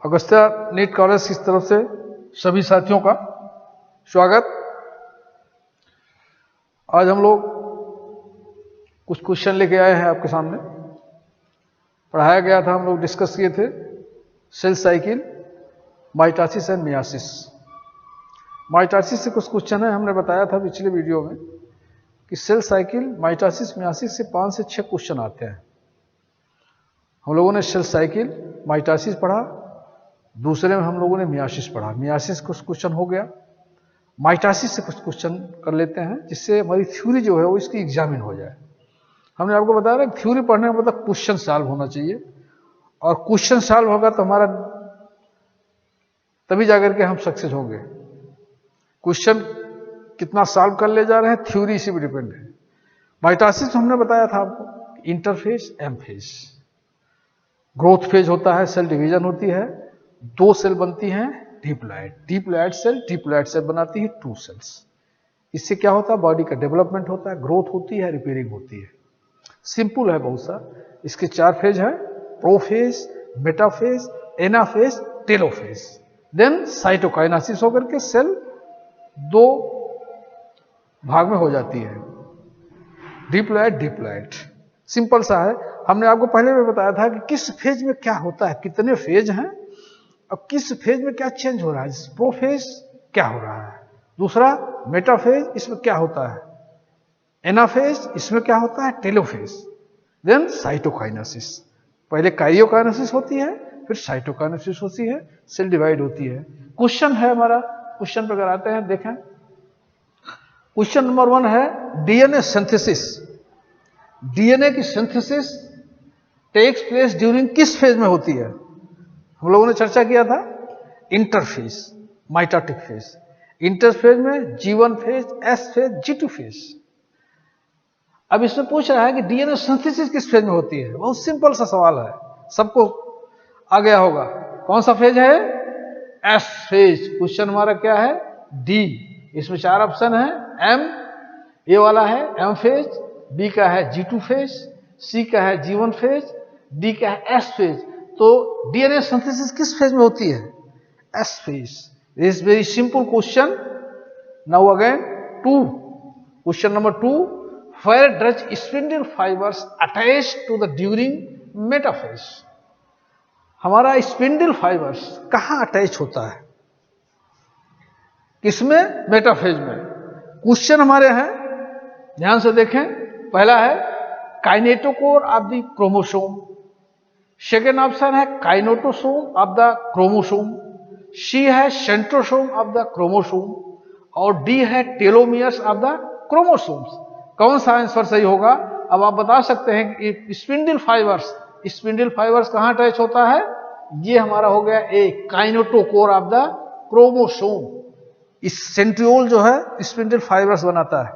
Agastya NEET college की तरफ से सभी साथियों का स्वागत। आज हम लोग कुछ क्वेश्चन लेके आए हैं आपके सामने। पढ़ाया गया था, हम लोग डिस्कस किए थे cell cycle, mitosis and meiosis. Mitosis से कुछ क्वेश्चन है, हमने बताया था पिछले वीडियो में कि सेल साइकिल, माइटोसिस, मियासिस से 5 से 6 क्वेश्चन आते हैं। हम लोगों ने सेल साइकिल, माइटोसिस पढ़ा, दूसरे में हम लोगों ने मियासिस पढ़ा। मियासिस कुछ क्वेश्चन हो गया, माइटोसिस से कुछ क्वेश्चन कर लेते हैं जिससे हमारी थ्योरी जो है वो इसकी एग्जामिन हो जाए। हमने आपको बताया ना, थ्योरी पढ़ने का मतलब क्वेश्चन सॉल्व होना चाहिए, और क्वेश्चन सॉल्व होगा तो हमारा तभी जाकर के हम सक्सेस होंगे। क्वेश्चन कितना सॉल्व कर ले जा रहे हैं, थ्योरी इसी पर डिपेंड है। माइटोसिस हमने बताया था आपको, interphase, M phase, growth phase होता है, सेल डिवीजन होती है, 2 सेल बनती हैं, डिप्लॉयड सेल बनाती है 2 सेल्स। इससे क्या होता है, बॉडी का डेवलपमेंट होता है, ग्रोथ होती है, रिपेयरिंग होती है। सिंपल है बहुत सा। इसके 4 फेज हैं, prophase, metaphase, anaphase, telophase. Then cytokinesis होकर के सेल 2 भाग में हो जाती है, डिप्लॉयड। सिंपल सा है। हमने आपको पहले भी बताया था कि किस फेज में क्या होता है, कितने फेज हैं और किस फेज में क्या चेंज हो रहा है। प्रोफेज क्या हो रहा है, दूसरा मेटाफेज, इसमें क्या होता है, एनाफेज, इसमें क्या होता है, टेलोफेज। देन साइटोकाइनेसिस, पहले काइयोकाइनेसिस होती है, फिर साइटोकाइनेसिस होती है, सेल डिवाइड होती है। क्वेश्चन है हमारा, क्वेश्चन पर अगर आते हैं, देखें क्वेश्चन नंबर 1 है डीएनए सिंथेसिस। डीएनए की सिंथेसिस टेक्स प्लेस ड्यूरिंग किस फेज में होती है। हम लोगों ने चर्चा किया था इंटरफेज, माइटोटिक फेज। इंटरफेज में G1 phase, S phase, G2 phase. अब इसमें पूछ रहा है कि डीएनए सिंथेसिस किस फेज में होती है। बहुत सिंपल सा सवाल है, सबको आ गया होगा। कौन सा फेज है, S फेज। क्वेश्चन हमारा क्या है, डी। इसमें 4 ऑप्शन है, M, ए वाला है M फेज, B का है G2 फेज, C का है G1 फेज, D का है S फेज। तो डीएनए सिंथेसिस किस फेज में होती है, S phase. This very simple question. Now again 2, question number 2, where does spindle fibres attach to the during metaphase. हमारा स्पिंडल फाइबर्स कहां अटैच होता है, किसमें, मेटाफेज में। क्वेश्चन हमारे हैं, ध्यान से देखें। पहला है kinetochore of the chromosome, second option है काइनेटोसोम ऑफ द क्रोमोसोम, सी है सेंट्रोसोम ऑफ द क्रोमोसोम, और डी है टेलोमियर्स ऑफ द क्रोमोसोम्स। कौन सा आंसर सही होगा। अब आप बता सकते हैं कि स्पिंडल फाइबर्स कहां अटैच होता है। ये हमारा हो गया ए, काइनेटोकोर ऑफ द क्रोमोसोम। इस सेंट्रियोल जो है स्पिंडल फाइबर्स बनाता है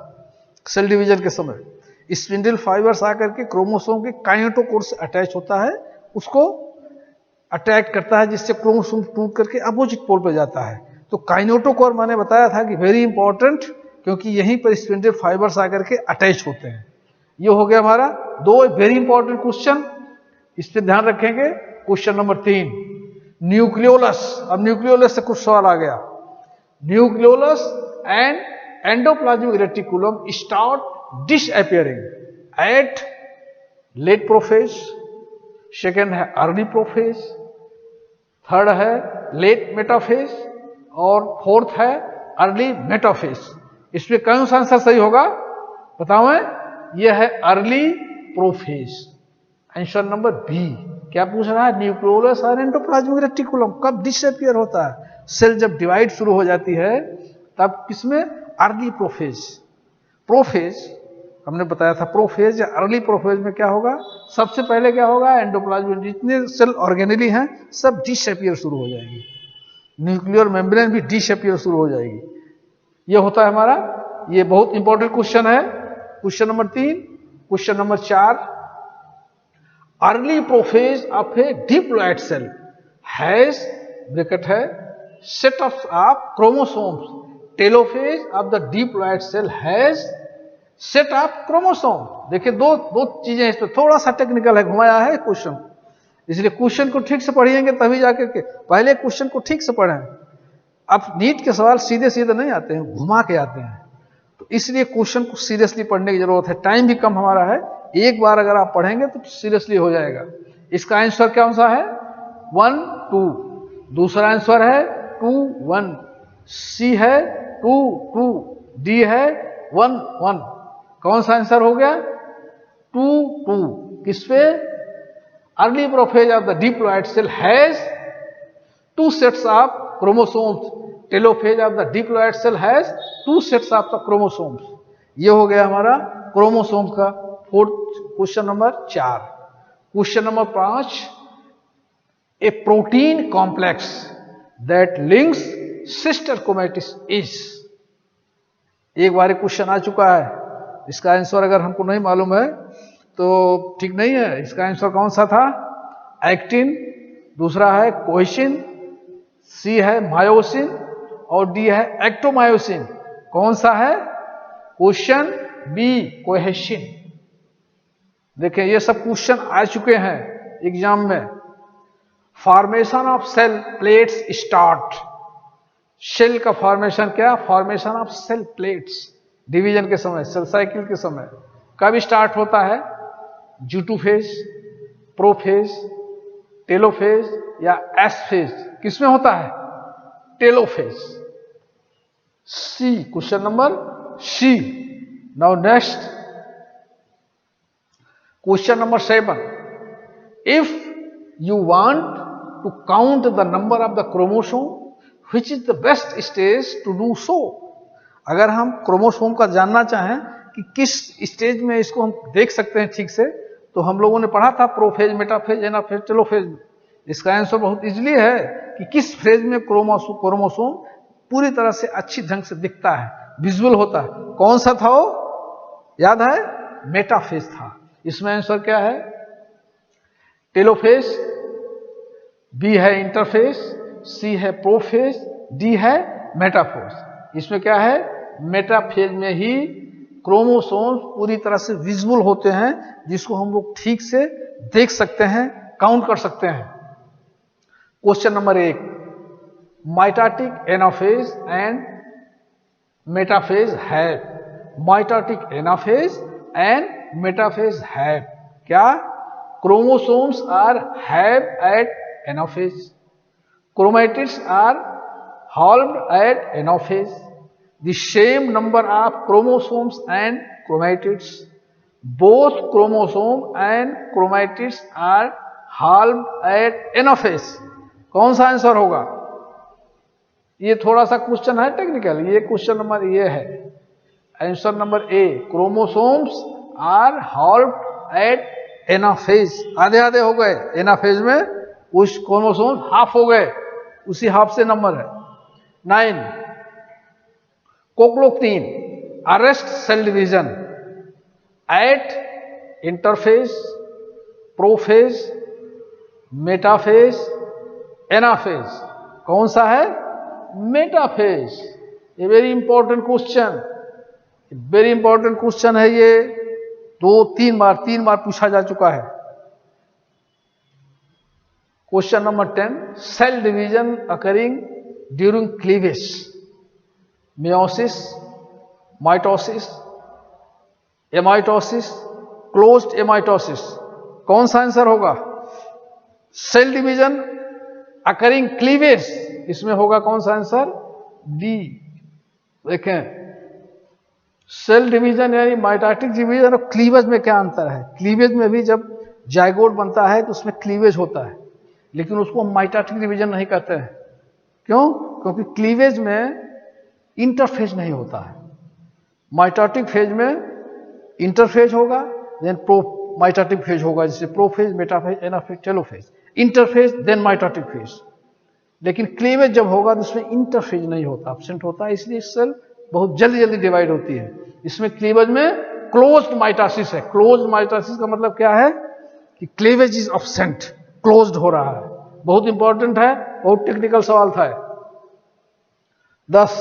सेल डिवीजन के समय। स्पिंडल फाइबर्स आकर के क्रोमोसोम के काइनेटोकोर से अटैच होता है, उसको अटैक करता है, जिससे क्रोमोसोम टूट करके अपोजिट पोल पर जाता है। तो काइनेटोकोर मैंने बताया था कि वेरी इंपॉर्टेंट, क्योंकि यहीं पर स्पिंडल फाइबर्स आकर के अटैच होते हैं। ये हो गया हमारा 2 वेरी इंपॉर्टेंट क्वेश्चन, इस पर ध्यान रखेंगे। Question number 3, nucleolus. अब न्यूक्लियोलस से कुछ सवाल आ गया। Nucleolus and endoplasmic reticulum start disappearing at late prophase, second है अर्ली प्रोफेज, थर्ड है लेट मेटाफेज, और फोर्थ है अर्ली मेटाफेज। इसमें कौन सा आंसर सही होगा बताओ। यह है early prophase, answer number B. क्या पूछ रहा है, न्यूक्लियोलस और एंडोप्लाज्मिक रेटिकुलम कब डिसअपियर होता है। सेल जब डिवाइड शुरू हो जाती है तब किसमें, अर्ली प्रोफेज हमने बताया था। प्रोफेज या अर्ली प्रोफेज में क्या होगा, सबसे पहले क्या होगा, एंडोप्लाज्म, जितने सेल ऑर्गेनेली हैं सब डिसअपियर शुरू हो जाएंगे, न्यूक्लियर मेम्ब्रेन भी डिसअपियर शुरू हो जाएगी। ये होता है हमारा, ये बहुत इंपॉर्टेंट क्वेश्चन है। Question number 3, question number 4, early prophase of a diploid cell has, bracket है, set of chromosomes. Telophase of the diploid cell has set of chromosome. देखिए दो चीजें, इस पर थोड़ा सा टेक्निकल है, घुमाया है क्वेश्चन। इसलिए क्वेश्चन को ठीक से पढ़िएंगे तभी जाकर के, पहले क्वेश्चन को ठीक से पढ़ें। अब नीट के सवाल सीधे सीधे नहीं आते हैं, घुमा के आते हैं, तो इसलिए क्वेश्चन को सीरियसली पढ़ने की जरूरत है। टाइम भी कम हमारा है, एक बार अगर आप पढ़ेंगे तो सीरियसली हो जाएगा। इसका आंसर कौन सा है? 1 2। दूसरा आंसर है 2 1। सी है 2 2। डी है 1 1। कौन सा आंसर हो गया? 2 2। किस पे? Early prophase of the diploid cell has 2 sets of chromosomes. Telophase of the diploid cell has 2 sets of the chromosomes. ये हो गया हमारा क्रोमोसोम का question number 4। Question number 5, a protein complex that links sister chromatids is. एक बार question आ चुका है, इसका आंसर अगर हमको नहीं मालूम है तो ठीक नहीं है। इसका आंसर कौन सा था? एक्टिन, दूसरा है कोहेसिन, सी है मायोसिन और डी है एक्टोमायोसिन। कौन सा है? Question B, cohesin. देखिए ये सब क्वेश्चन आ चुके हैं एग्जाम में। Formation of cell plates start. Cell का फॉर्मेशन क्या? Formation of cell plates division के समय, सेल साइकिल के समय कब स्टार्ट होता है? G2 फेज, प्रोफेज, टेलोफेज या एस फेज? किसमें होता है? Telophase. C, question number C. Now next question number 7, if you want to count the number of the chromosome which is the best stage to do so. अगर हम chromosome का जानना चाहें कि किस स्टेज में इसको हम देख सकते हैं ठीक से, तो हम लोगों ने पढ़ा था प्रोफेज, मेटाफेज, एनाफेज, टेलोफेज। इसका आंसर बहुत इजीली है कि किस फेज में क्रोमोसोम पूरी तरह से अच्छी ढंग से दिखता है, विजुअल होता है। कौन सा था वो? याद है? मेटाफेज था। इसमें आंसर क्या है? टेलोफेज, बी है इंटरफेज, सी है प्रोफेज, डी है मेटाफेज। इसमें क्या है? मेटाफेज में ही क्रोमोसोम्स पूरी तरह से विजुअल होते हैं, जिसको हम लोग ठीक से देख सकते हैं, काउंट कर सकते हैं। Question number 1, mitotic anaphase and metaphase have. Mitotic anaphase and metaphase have क्या? Chromosomes are have at anaphase, chromatids are halved at anaphase. The same number of chromosomes and chromatids. Both chromosome and chromatids are halved at anaphase. कौन सा answer होगा? ये थोड़ा सा question है technical. ये question number ये है, answer number A, chromosomes are halved at anaphase. आधे आधे हो गए एनाफेज में, उस क्रोमोसोम हाफ हो गए, उसी हाफ से नंबर है। 9, colchicine arrest cell division at interphase, prophase, metaphase, anaphase. कौन सा है? मेटाफेज। ये very important question, very important question है ये। 2-3 बार पूछा जा चुका है। Question number 10, cell division occurring during cleavage, meiosis, mitosis, amitosis, closed amitosis. कौन सा आंसर होगा? सेल डिवीजन अकरिंग क्लीवेज, इसमें होगा कौन सा आंसर? डी। देखें सेल डिवीजन यानी माइटोटिक डिवीजन और क्लीवेज में क्या अंतर है? क्लीवेज में भी जब जाइगोट बनता है तो उसमें क्लीवेज होता है, लेकिन उसको माइटोटिक डिवीजन नहीं कहते हैं। क्यों? क्योंकि क्लीवेज में इंटरफेज नहीं होता है। माइटोटिक फेज में इंटरफेज होगा, देन माइटोटिक फेज होगा, जैसे prophase, metaphase, anaphase, telophase. Interphase then mitotic phase. लेकिन क्लीवेज जब होगा तो उसमें इंटरफेज नहीं होता, एब्सेंट होता है, इसलिए सेल बहुत जल्दी जल्दी डिवाइड होती है। इसमें क्लीवेज में क्लोज्ड माइटोसिस है। क्लोज्ड माइटोसिस का मतलब क्या है? कि क्लीवेज इज एब्सेंट, क्लोज्ड हो रहा है। बहुत इंपॉर्टेंट है, बहुत टेक्निकल सवाल था। 10,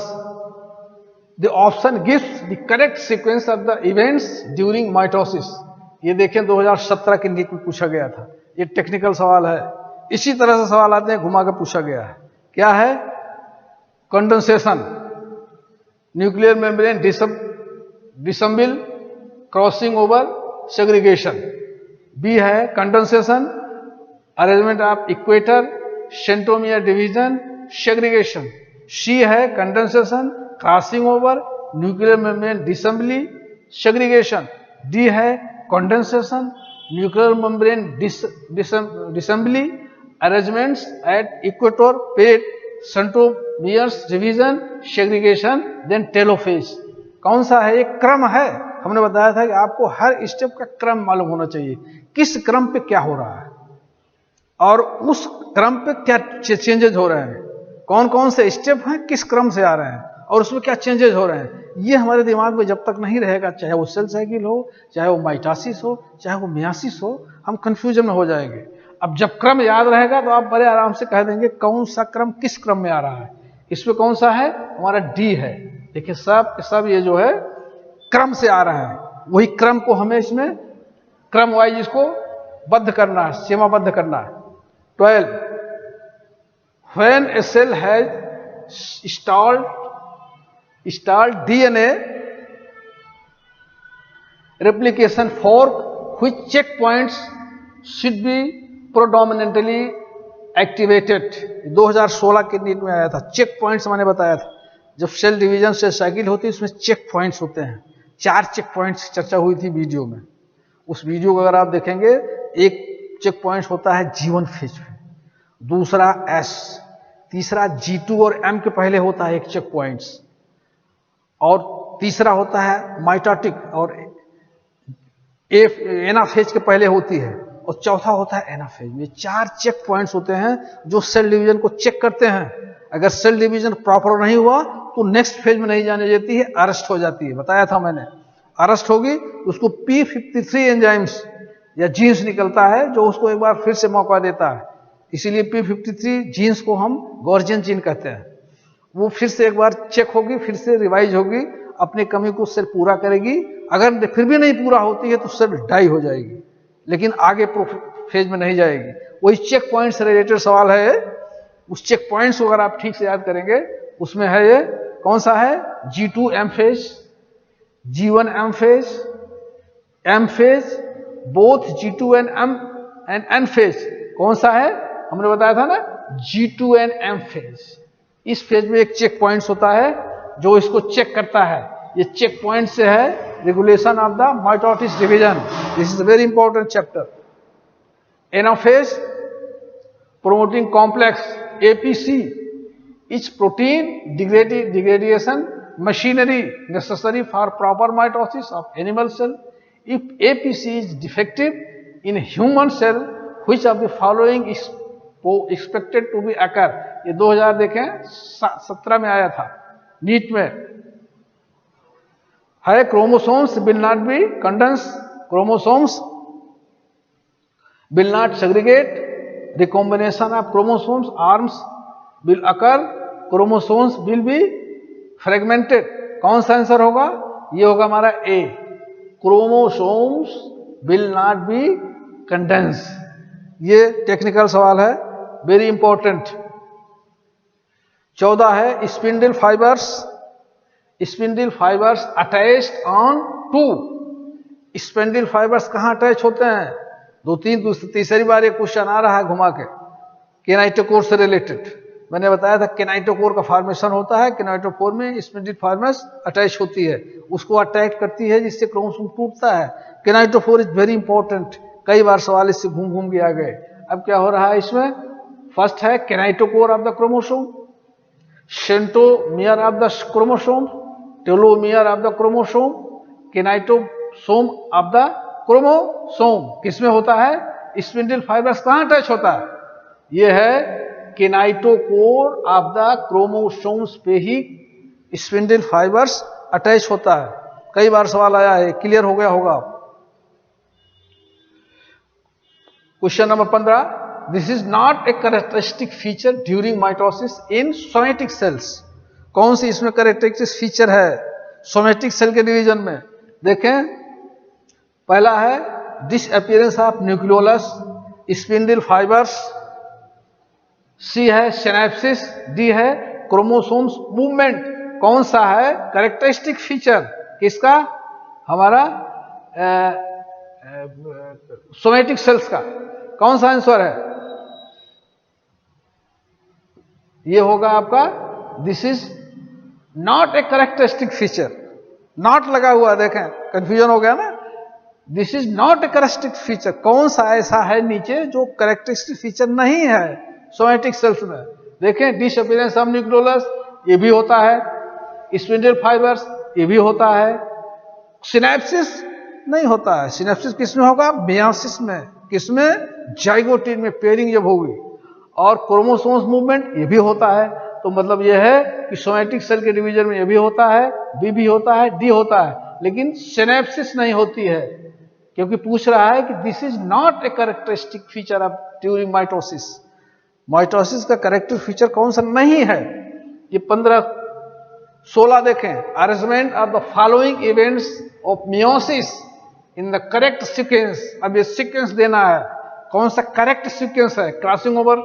the option gives the correct sequence of the events during mitosis. ये देखें 2017 के नीट में पूछा गया था। ये टेक्निकल सवाल है। इसी तरह से सवाल आते हैं, घुमा के पूछा गया है। क्या है? Condensation, nuclear membrane disassemble, crossing over, segregation. B है condensation, arrangement of equator, centromere division, segregation. C है condensation, crossing over, nuclear membrane disassembly, segregation. D है condensation, nuclear membrane disassembly, arrangements at equator, पेट, centromeres division, segregation, then telophase. कौन सा है? एक क्रम है। हमने बताया था कि आपको हर स्टेप का क्रम मालूम होना चाहिए, किस क्रम पे क्या हो रहा है और उस क्रम पे क्या चेंजेस हो रहे हैं, कौन कौन से स्टेप हैं, किस क्रम से आ रहे हैं और उसमें क्या चेंजेस हो रहे हैं। ये हमारे दिमाग में जब तक नहीं रहेगा, चाहे वो सेल साइकिल हो, चाहे वो माइटोसिस हो, चाहे वो मियासिस हो, हम कंफ्यूजन में हो जाएंगे। अब जब क्रम याद रहेगा तो आप बड़े आराम से कह देंगे कौन सा क्रम किस क्रम में आ रहा है। इसमें कौन सा है? हमारा डी है। देखिए सब ये जो है क्रम से आ रहा है, वही क्रम को हमें इसमें क्रम वाइज इसको बद्ध करना है, सीमाबद्ध करना है। 12, when a cell has stalled DNA replication fork, which checkpoints should be predominantly activated? 2016 के नीट में आया था। चेक पॉइंट्स मैंने बताया था, जब सेल डिवीजन से साइकिल होती है उसमें चेक पॉइंट्स होते हैं। 4 चेक पॉइंट्स चर्चा हुई थी वीडियो में। उस वीडियो को अगर आप देखेंगे, एक चेक पॉइंट्स होता है G1 फेज में, दूसरा S, तीसरा G2 और M के पहले होता है एक चेक पॉइंट्स, और तीसरा होता है माइटोटिक और एनाफेज के पहले होती है, और चौथा होता है एनाफेज। ये 4 चेक पॉइंट्स होते हैं जो सेल डिवीजन को चेक करते हैं। अगर सेल डिवीजन प्रॉपर नहीं हुआ तो नेक्स्ट फेज में नहीं जाने देती है, अरेस्ट हो जाती है। बताया था मैंने, अरेस्ट होगी उसको P53 एंजाइम्स या जीन्स निकलता है जो उसको एक बार फिर से मौका देता है। इसीलिए P53 जीन्स को हम गॉर्जियन जीन कहते हैं। वो फिर से एक बार चेक होगी, फिर से रिवाइज होगी, अपनी कमी को सेल पूरा करेगी। अगर फिर भी नहीं पूरा होती है तो सेल डाई हो जाएगी, लेकिन आगे फेज में नहीं जाएगी। वही चेक पॉइंट से रिलेटेड सवाल है। उस चेक पॉइंट्स को अगर आप ठीक से याद करेंगे, उसमें है ये कौन सा है? G2 M phase, G1 M phase, M phase, both G2 and M and N phase. कौन सा है? हमने बताया था ना, G2 and M फेज। इस फेज में एक चेक पॉइंट्स होता है जो इसको चेक करता है। ये चेक पॉइंट से है regulation of the mitosis division. This is very important chapter. Anaphase, promoting complex APC is protein degradation machinery necessary for proper mitosis of animal cell. If APC is defective in human cell, which of the following is expected to be occur? ये 2000 देखें 17 में आया था NEET में है। Chromosomes will not be condensed, chromosomes will not segregate, recombination of chromosomes arms will occur, chromosomes will be fragmented। कौन सा answer होगा? ये होगा हमारा A, chromosomes will not be condensed। ये टेक्निकल सवाल है, वेरी इंपॉर्टेंट। 14 है spindle fibres, spindle fibres attached on to. Spindle fibres कहाँ अटैच होते हैं? तीसरी बार ये क्वेश्चन आ रहा है घुमा के, केनाइटोकोर से रिलेटेड। मैंने बताया था केनाइटोकोर का फॉर्मेशन होता है, केनाइटोकोर में स्पिंडल फाइबर्स अटैच होती है, उसको अटैक करती है जिससे क्रोमोसोम टूटता है। केनाइटोकोर इज वेरी इंपॉर्टेंट, कई बार सवाल इससे घूम घूम के आ गए। अब क्या हो रहा है इसमें? फर्स्ट है kinetochore of the chromosome, centromere of the chromosome, telomere of the chromosome, kinetosome of the chromosome. किसमें होता है? स्पिंडल फाइबर्स कहां अटैच होता है? यह है केनाइटोकोर ऑफ द क्रोमोसोम्स पे ही स्पिंडल फाइबर्स अटैच होता है। कई बार सवाल आया है, क्लियर हो गया होगा। Question number 15, this is not a characteristic feature during mitosis in somatic cells. कौन सी इसमें कैरेक्टरिस्टिक फीचर है सोमेटिक सेल के डिवीजन में? देखें, पहला है disappearance of nucleolus, spindle fibres, C है सिनेप्सिस, डी है क्रोमोसोम्स मूवमेंट। कौन सा है कैरेक्टरिस्टिक फीचर किसका? हमारा सोमेटिक सेल्स का। कौन सा आंसर है? ये होगा आपका this is not a characteristic feature. Not लगा हुआ, देखें कंफ्यूजन हो गया ना। This is not a characteristic feature. कौन सा ऐसा है नीचे जो कैरेक्टरिस्टिक फीचर नहीं है सोमेटिक सेल्स में? देखें डिसअपीयरेंस ऑफ न्यूक्लियोलस, ये भी होता है। स्पिंडल फाइबर्स, ये भी होता है। सिनेप्सिस नहीं होता है। सिनेप्सिस किसमें होगा? मियोसिस में। किसमें? जाइगोट में पेयरिंग जब होगी। और क्रोमोसोम्स मूवमेंट ये भी होता है। तो मतलब ये है कि सोमेटिक सेल के डिवीजन में ये भी होता है, बी भी होता है, डी होता है, लेकिन सिनेप्सिस नहीं होती है, क्योंकि पूछ रहा है कि this is not a characteristic feature of during mitosis. Mitosis का कैरेक्टर फीचर कौन सा नहीं है? ये 15-16 देखें। Arrangement of the following events of meiosis in the correct sequence. अब ये सीक्वेंस देना है, कौन सा करेक्ट सीक्वेंस है? क्रॉसिंग ओवर,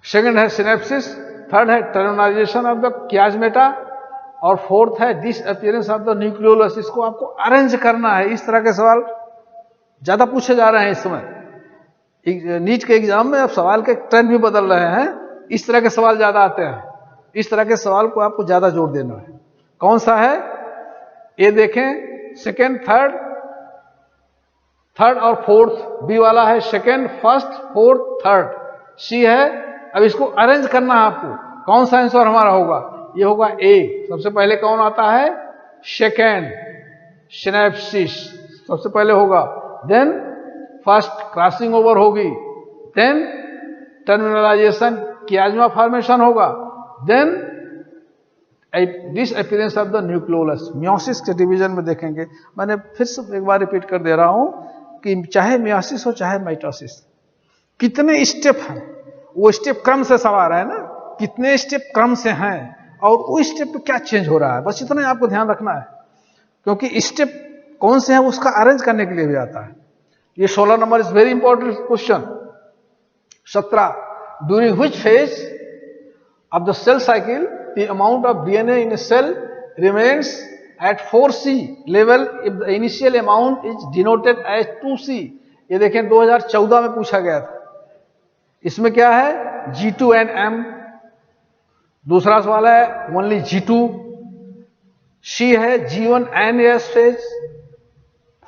सेकंड है सिनेप्सिस, थर्ड है टर्मिनाइजेशन ऑफ द कियाजमेटा, और फोर्थ है डिसअपीयरेंस ऑफ द न्यूक्लियोलस। इसको आपको अरेंज करना है। इस तरह के सवाल ज्यादा पूछे जा रहे हैं इस समय। नीट के एग्जाम में अब सवाल के ट्रेंड भी बदल रहे हैं, इस तरह के सवाल ज्यादा आते हैं। इस तरह के सवाल को आपको ज्यादा जोर देना है। कौन सा है? ये देखें, सेकेंड, थर्ड और फोर्थ। बी वाला है सेकेंड, फर्स्ट, फोर्थ, थर्ड। सी है, अब इसको अरेंज करना है आपको। कौन सा आंसर हमारा होगा? ये होगा ए। सबसे पहले कौन आता है? सेकेंड, सिनेप्सिस सबसे पहले होगा, देन फर्स्ट क्रॉसिंग ओवर होगी, देन टर्मिनलाइजेशन कियाज्मा फॉर्मेशन होगा, then disappearance of the nucleolus. Meiosis के डिवीजन में देखेंगे। मैंने फिर से एक बार रिपीट कर दे रहा हूं कि चाहे मियोसिस हो चाहे माइटोसिस, कितने स्टेप हैं, वो स्टेप क्रम से सवाल है ना, कितने स्टेप क्रम से हैं और उस स्टेप पे क्या चेंज हो रहा है, बस इतना ही आपको ध्यान रखना है। क्योंकि स्टेप कौन से है उसका अरेंज करने के लिए भी आता है। ये 16 number is very important question. 17, during which phase of the cell cycle the amount of DNA in a cell remains at 4C level if the initial amount is denoted as 2C। ये देखें 2014 में पूछा गया था। इसमें क्या है? G2 and M। दूसरा सवाल है ओनली G2। C है G1 and S phase.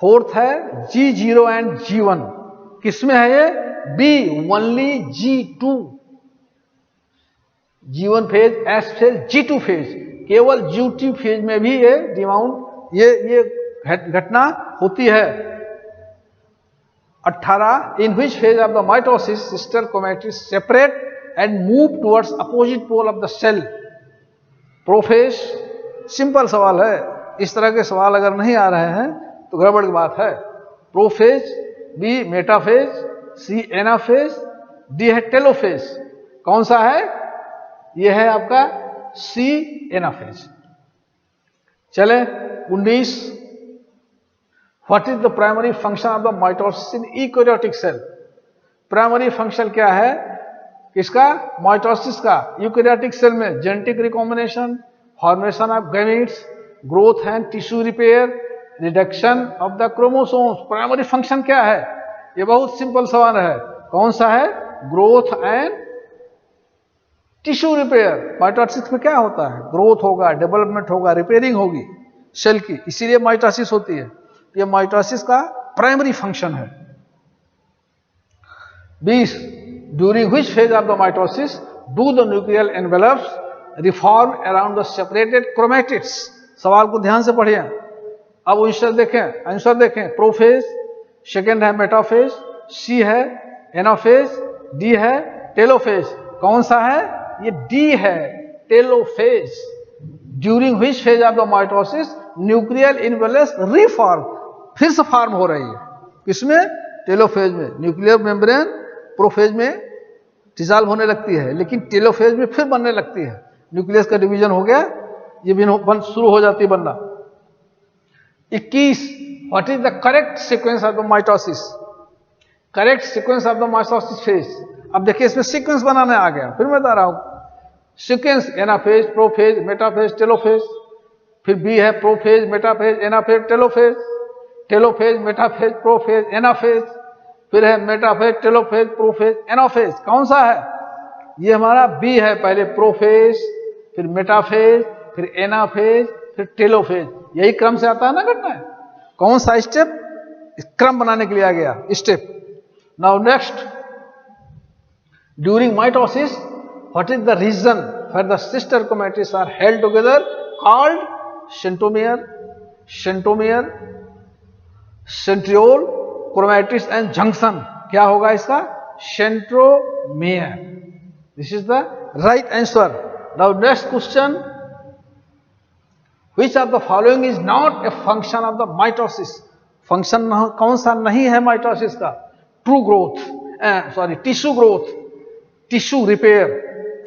Fourth है G0 and G1। किसमें है ये? B only G2। G1 phase, S phase, G2 phase. केवल G2 फेज में भी ये डिमाउंट ये घटना होती है। 18, in which phase of the mitosis sister chromatins separate and move towards opposite pole of the cell? Prophase. Simple सवाल है। इस तरह के सवाल अगर नहीं आ रहे हैं तो गड़बड़ की बात है। प्रोफेज, बी मेटाफेज, सी एनाफेज, डी है टेलोफेज। कौन सा है? यह है आपका सी एनाफेज। चले 19, What is the primary function of the mitosis in eukaryotic cell? Primary function क्या है किसका? माइटोसिस का। यूकैरियोटिक सेल में genetic recombination, formation of gametes, growth and tissue repair, reduction of the chromosomes. Primary function क्या है? ये बहुत simple सवाल है। कौन सा है? Growth and tissue repair. Mitosis में क्या होता है? ग्रोथ होगा, डेवलपमेंट होगा, रिपेयरिंग होगी सेल की, इसीलिए माइटोसिस होती है। ये माइटोसिस का प्राइमरी फंक्शन है। 20, during which phase of the mitosis do the nuclear envelopes reform around the separated chromatids. सवाल को ध्यान से पढ़िए। अब आंसर देखें। प्रोफेज, सेकेंड है मेटाफेज, सी है एनाफेज, डी है टेलोफेज। कौन सा है? ये डी है, telophase. During which phase of the mitosis nuclear envelopes reform, फिर से फॉर्म हो रही है। किसमें? टेलोफेज में। न्यूक्लियर मेम्ब्रेन प्रोफेज में डिसॉल्व होने लगती है, लेकिन टेलोफेज में फिर बनने लगती है। न्यूक्लियस का डिवीजन हो गया, ये भी शुरू हो जाती है बनना। 21, what is the correct sequence of the mitosis? Correct sequence of the mitosis phase. अब देखिए इसमें सीक्वेंस बनाने आ गया, फिर मैं बता रहा हूं sequence, anaphase, prophase, metaphase, telophase. फिर बी है prophase, metaphase, anaphase, telophase, telophase, metaphase, prophase, anaphase. फिर है मेटाफेज, टेलोफेज, प्रोफेज, एनाफेज। कौन सा है? ये हमारा बी है। पहले प्रोफेज, फिर मेटाफेज, फिर एनाफेज, फिर टेलोफेज। यही क्रम से आता है ना घटना है। कौन सा स्टेप? क्रम बनाने के लिए आ गया step. Now next, during mitosis what is the reason where the sister chromatis are held together called centromere, centromere, centriole, chromatis and junction। क्या होगा इसका? centromere। This is the right answer। Now next question, which of the following is not a function of the mitosis? Function कौन सा नहीं है mitosis का? True growth, sorry tissue growth, tissue repair.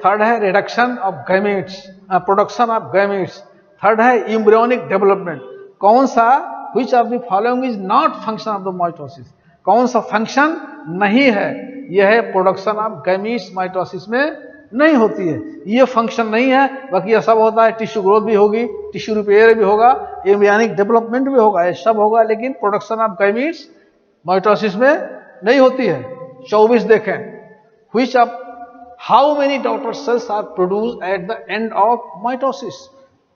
Third है reduction of gametes, production of gametes. Third है embryonic development. कौन सा? Which of the following is not function of the mitosis? कौन सा फंक्शन नहीं है? यह है प्रोडक्शन ऑफ गैमेट्स, माइटोसिस में नहीं होती है, ये फंक्शन नहीं है। बाकी यह सब होता है, टिश्यू ग्रोथ भी होगी, टिश्यू रिपेयर भी होगा, एम्ब्रियोनिक डेवलपमेंट भी होगा, ये सब होगा, लेकिन प्रोडक्शन ऑफ गैमेट्स माइटोसिस में नहीं होती है। 24 देखें, which of how many daughter cells are produce at the end of mitosis?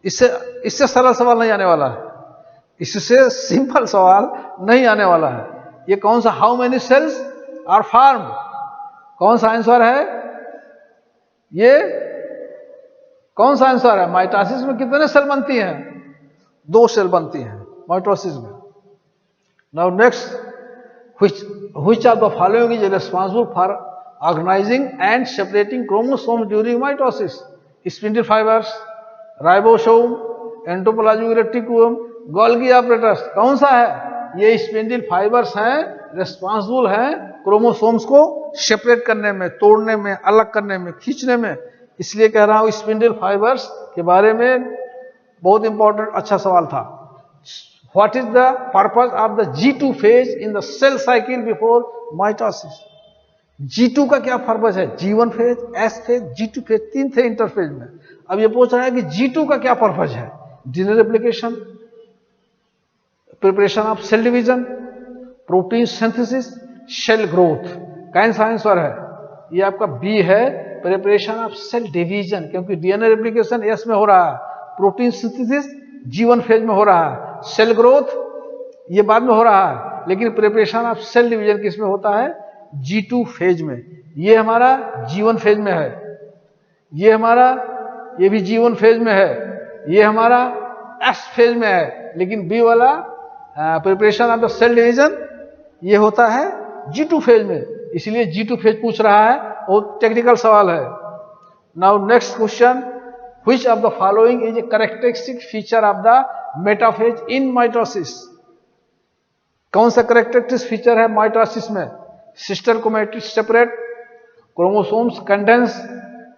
इससे सरल सवाल नहीं आने वाला है, इससे सिंपल सवाल नहीं आने वाला है। ये कौन सा? How many cells are formed, कौन सा आंसर है? ये कौन सा आंसर है? माइटोसिस में कितने सेल बनती हैं? 2 सेल बनती हैं माइटोसिस में। Now next, which of the following is responsible for organising and separating chromosome during mitosis? Spindle fibres, ribosome, endoplasmic reticulum, Golgi apparatus। कौन सा है? ये स्पिंडल फाइबर्स हैं, रिस्पांसिबल हैं क्रोमोसोम्स को सेपरेट करने में, तोड़ने में, अलग करने में, खींचने में। इसलिए कह रहा हूं स्पिंडल फाइबर्स के बारे में बहुत इंपॉर्टेंट अच्छा सवाल था। What is the purpose of the G2 phase in the cell cycle before mitosis? G2 का क्या पर्पस है? G1 phase, S phase, G2 phase, 3 थे इंटरफेज में। अब ये पूछ रहा है कि G2 का क्या पर्पस है? DNA replication, preparation of cell division, protein synthesis, cell growth. कौन सा आंसर है? ये आपका बी है, प्रिपरेशन ऑफ सेल डिवीजन, क्योंकि डीएनए रेप्लिकेशन एस में हो रहा है, प्रोटीन सिंथेसिस G1 फेज में हो रहा है, सेल ग्रोथ ये बाद में हो रहा है, लेकिन प्रिपरेशन ऑफ सेल डिवीजन किस में होता है? G2 फेज में। ये हमारा G1 फेज में है, ये हमारा, ये भी G1 फेज में है, ये हमारा S फेज में है, लेकिन बी वाला preparation of the cell division ये होता है G2 फेज में। इसलिए G2 फेज पूछ रहा है, और टेक्निकल सवाल है। Now next question, which of the following is a characteristic feature of the metaphase in mitosis? कौन सा कैरेक्टरिस्टिक फीचर है माइटोसिस में? Sister chromatids separate, chromosomes condense,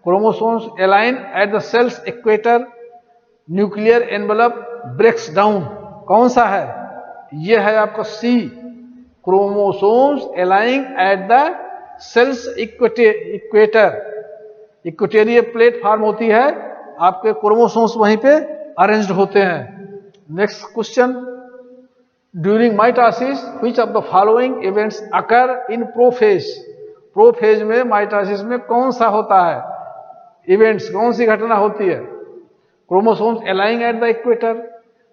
chromosomes align at the cells equator, nuclear envelope breaks down. कौन सा है? यह है आपका C, chromosomes align at the cells equator. Equatorial plate form होती है, आपके क्रोमोसोम्स वहीं पे अरेंज्ड होते हैं। Next question, during mitosis which of the following events occur in prophase? Prophase में माइटोसिस में कौन सा होता है? इवेंट्स, कौन सी घटना होती है? Chromosomes aligning at the equator,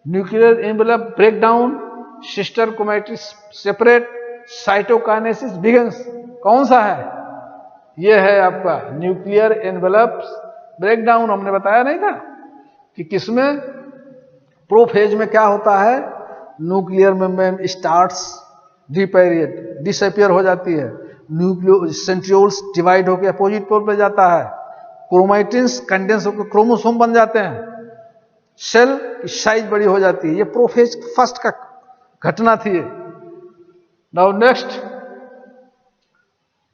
nuclear envelope break down, sister chromatids separate, cytokinesis begins. कौन सा है? यह है आपका न्यूक्लियर एनवेलप ब्रेक डाउन। हमने बताया नहीं था कि किसमें? प्रोफेज में क्या होता है? न्यूक्लियर मेम्ब्रेन स्टार्ट्स डिसअपियर हो जाती है, न्यूक्लियो सेंट्रियोल्स डिवाइड होकर अपोजिट पोल पे जाता है, क्रोमैटिन्स कंडेंस होकर क्रोमोसोम बन जाते हैं, सेल की साइज बड़ी हो जाती है। ये प्रोफेज फर्स्ट का घटना थी। Now next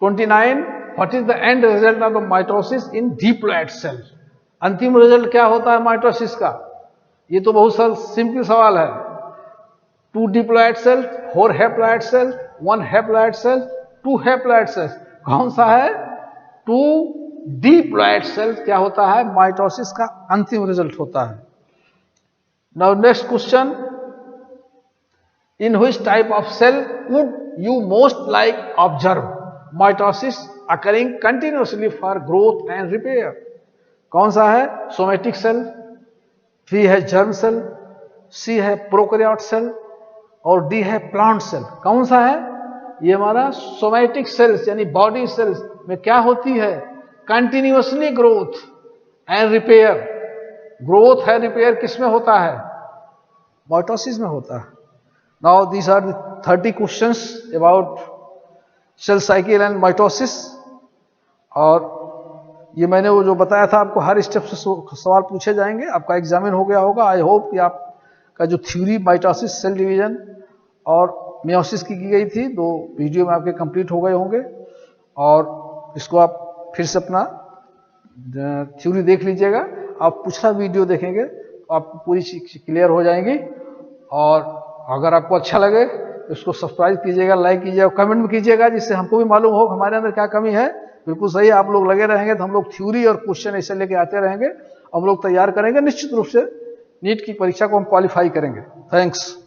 29, what is the end result of the mitosis in diploid cell? अंतिम रिजल्ट क्या होता है माइटोसिस का? ये तो बहुत सिंपल सवाल है। 2 diploid cell, 4 haploid cell, 1 haploid cell, 2 haploid cells. कौन सा है? 2 डिप्लॉइड सेल्स क्या होता है? माइटोसिस का अंतिम रिजल्ट होता है। Now next question, in which type of cell would you most like observe mitosis occurring continuously for growth and repair? कौन सा है? सोमेटिक सेल, बी है जर्म सेल, सी है प्रोकैरियोट सेल और डी है प्लांट सेल। कौन सा है? ये हमारा सोमेटिक सेल्स यानी बॉडी सेल्स में क्या होती है? Continuously growth and repair. Growth है रिपेयर किस में होता है? माइटोसिस में होता है। Now these are 30 questions about cell cycle and mitosis. और ये मैंने वो जो बताया था आपको, हर स्टेप से सवाल पूछे जाएंगे। आपका एग्जामिन हो गया होगा। आई होप कि आपका जो थ्योरी माइटोसिस, सेल डिवीजन और मियोसिस की गई थी, 2 वीडियो में आपके कंप्लीट हो गए होंगे। और इसको आप फिर से अपना थ्योरी देख लीजिएगा। आप पिछला वीडियो देखेंगे तो आपको पूरी चीज क्लियर हो जाएंगी। और अगर आपको अच्छा लगे तो इसको सब्सक्राइब कीजिएगा, लाइक कीजिएगा, कमेंट में कीजिएगा, जिससे हमको भी मालूम हो हमारे अंदर क्या कमी है। बिल्कुल सही, आप लोग लगे रहेंगे तो हम लोग थ्योरी और क्वेश्चन ऐसे लेके आते रहेंगे। हम लोग तैयार करेंगे, निश्चित रूप से नीट की परीक्षा को हम क्वालिफाई करेंगे। थैंक्स।